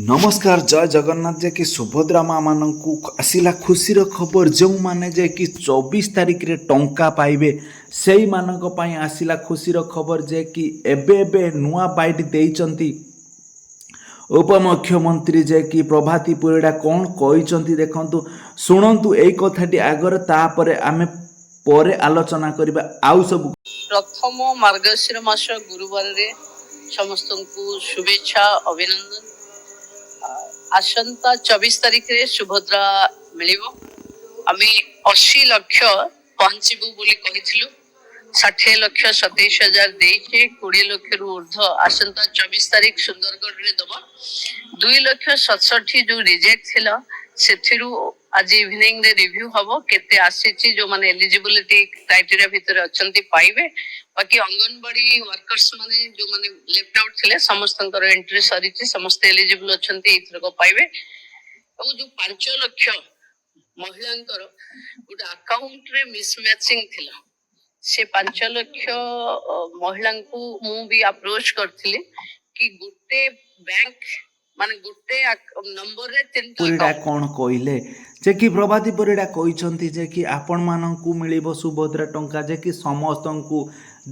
नमस्कार जय जगन्नाथ जे कि सुभद्रा माँ मानू आसला खुशी खबर जो मैंने जे कि 24 तारिख रे टंका पाइबे से आसला खुशी खबर जे कि एबे नुआ बाइट देइचंती उपमुख्यमंत्री जे कि प्रभाती परिड़ा कौन कहते देखु शुणु यही कथाटी आगर तापर आमे परे आलोचना करबा आउ सब प्रथम मार्गशीर मास गुरुवार रे समस्त को शुभेच्छा अभिनंदन। आसंता 24 तारिख रे सुभद्रा मिलिबो आमे 80 लाख पहुंचबू बोली कहिथिलु 60 लाख 27,000 देखे 20 लाख रु ऊर्ध्व आसंता 24 तारिख सुंदरगढ़ रे दबा 2,67,000 जो रिजेक्ट थिला सेथिरु आज इवनिंग रे रिव्यू हबो केते आसीची जो माने एलिजिबिलिटी क्राइटेरिया भीतर अछंती पाइबे बाकी अंगनवाड़ी वर्कर्स माने जो माने लेफ्ट आउट थिले समस्तंकर एंट्री सरीची समस्त एलिजिबल अछंती इथर को पाइबे और जो 5 लाख महिलांकर गोटे अकाउंट रे मिसमैचिंग थिला से 5 लाख महिला को मु भी अप्रोच करथिले कि गोटे बैंक माने गोटे नंबर रे तीनटा परिड़ा कौन कहले जे कि प्रभाती परिड़ा कहते जे कि आपण मानकू मिलिबो सुभद्रा टंका जे कि समस्तंकू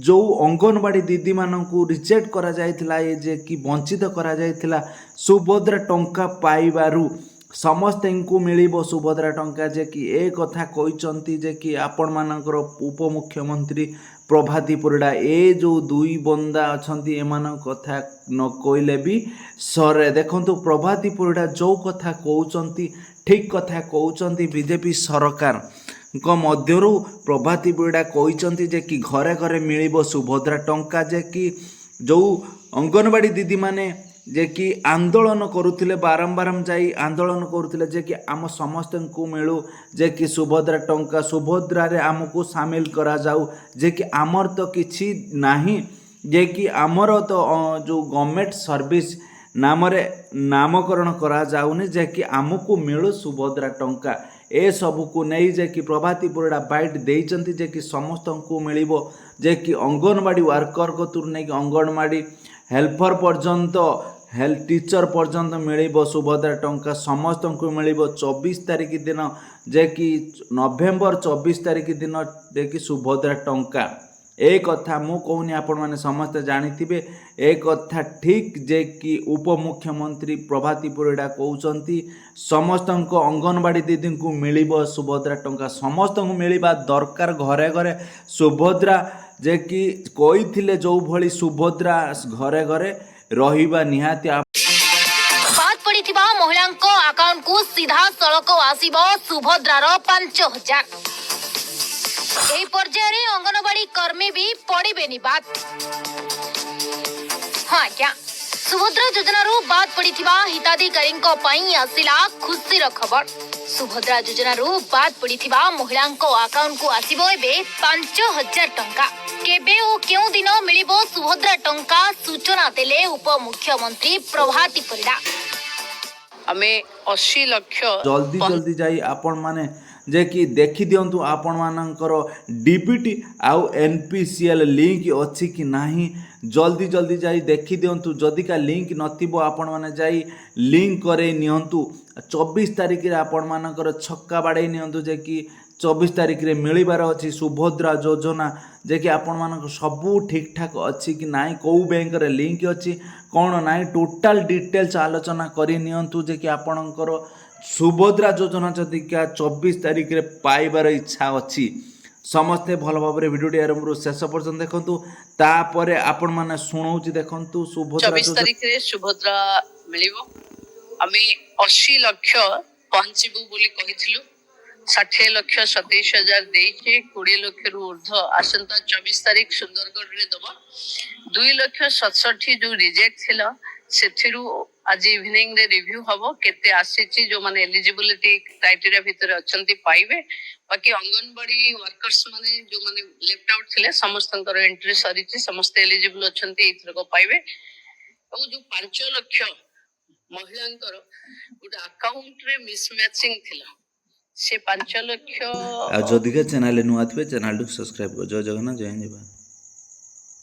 जो अंगनवाड़ी दीदी मानकू रिजेक्ट करा जायतिला ये जे कि वंचित करा जायतिला सुभद्रा टंका पाइबारु समस्तंकू मिलिबो सुभद्रा टंका जे कि ए कथा कहते जे कि आपण मानकर उपमुख्यमंत्री प्रभाती परिड़ा ए जो दुई बंदा अछंती एमान कथा न कहले भी सरे देखंतु प्रभाती परिड़ा जो कथा कहउचंती ठीक कथा कहउचंती बीजेपी सरकार मध्यरु प्रभाती परिड़ा कहउचंती जे कि घरे घरे मिलिबो सुभद्रा टंका जे कि जो अंगनवाड़ी दीदी माने जे कि आंदोलन करुथिले बारंबार जाई आंदोलन करुथिले जे कि आम समस्त को मिलू जे कि सुभद्रा टंका सुभद्रा रे आमको सामिल करा जाऊ जे कि आमर तो किछि नाही जे कि आमर तो जो गवर्नमेंट सर्विस नाम रे नामकरण करा जाउनी जे कि आमको मिलू सुभद्रा टंका ए सब को नहीं जे कि प्रभाती परिड़ा बाइट देइचंती जे कि समस्त को मिलिबो जे कि अंगनवाड़ी वर्कर को तुर नहीं अंगनवाड़ी हेल्पर पर्यंत हेल्थ टीचर पर्यंत मिलिबो सुभद्रा टंका समस्त को मिलिबो 24 तारिख दिन जे कि नवेम्बर 24 तारिख दिन जे कि सुभद्रा टंका ए कथा मु कहूनी आपण माने समस्त जानिथिबे ए कथा ठीक जे कि उपमुख्यमंत्री प्रभाती परिड़ा कहउचंती समस्त को अंगनवाड़ी दीदी को मिलिबो सुभद्रा टंका समस्त को मिलिबा दरकार घरे घरे सुभद्रा जे कि कहिथिले जो भली सुभद्रा घरे घरे रहिबा निहाती बात पड़िथिबा महिलांको अकाउंट को सीधा सड़क आसीबो सुभद्रार 5,000 एही पर्याय रे अंगनवाड़ी कर्मी भी पड़िबेनी बात हां क्या सुभद्रा योजना रो बात पड़िथिबा हिताधिकारी को पई आसिला खुशी रो खबर सुभद्रा योजना रो बात पड़िथिबा महिलांको अकाउंट को आसीबो एबे 5,000 टंका केबे ओ केउ दिन मिलिबो सुभद्रा टंका सूचना देले उपमुख्यमंत्री प्रभाती परिड़ा हमें 80 लाख जल्दी जल्दी जाई आपण माने जे कि देखि दियंतु आपण मानकर डीबीटी आउ एनपीसीएल लिंक अछि कि नाही जल्दी जल्दी जाई देखि दियंतु जदि का लिंक नथिबो आपण माने जाई लिंक करे नियंतु 24 तारिख रे आपण मानकर छक्का बाडे नियंतु जे कि 24 तारिख रे मिलिबार अछि सुभद्रा योजना जे कि आपण मानक सबू ठीक ठाक अछि कि नाही को बैंक रे लिंक अछि कोन नाही टोटल डिटेल्स आलोचना करि नियंतु जे कि आपणकर सुभद्रा योजना जदि क्या 24 तारिख रे पाइबार इच्छा अछि समस्ते भल भाव भिडियो आरंभ शेष पर्यंत देखंतु तापरे आपण माने सुनौची देखंतु सुभद्रा 24 तारिख रे सुभद्रा मिलिबो आमे 80 लाख पहुंचबू बोली कहिथिलु 60 लाख 27,000 देखे 20 लाख रु ऊर्ध्व आसंता 24 तारिख सुंदरगढ़ रे दबा 2,67,000 जो रिजेक्ट थिला सेथिरु आज इवनिंग रे रिव्यू हबो केते आसीची जो माने एलिजिबिलिटी क्राइटेरिया भीतर अछंती पाइबे बाकी अंगनवाड़ी वर्कर्स माने जो माने लेफ्ट आउट थिले समस्तंकर एंट्री सरीची समस्त एलिजिबल अछंती इथर को पाइबे और जो 5 लाख महिलांकर गोटे अकाउंट रे मिसमैचिंग थिला से 5 लाख जदि के चैनल नुआ थे चैनल सब्सक्राइब कर जय जगन्नाथ जय हिंद।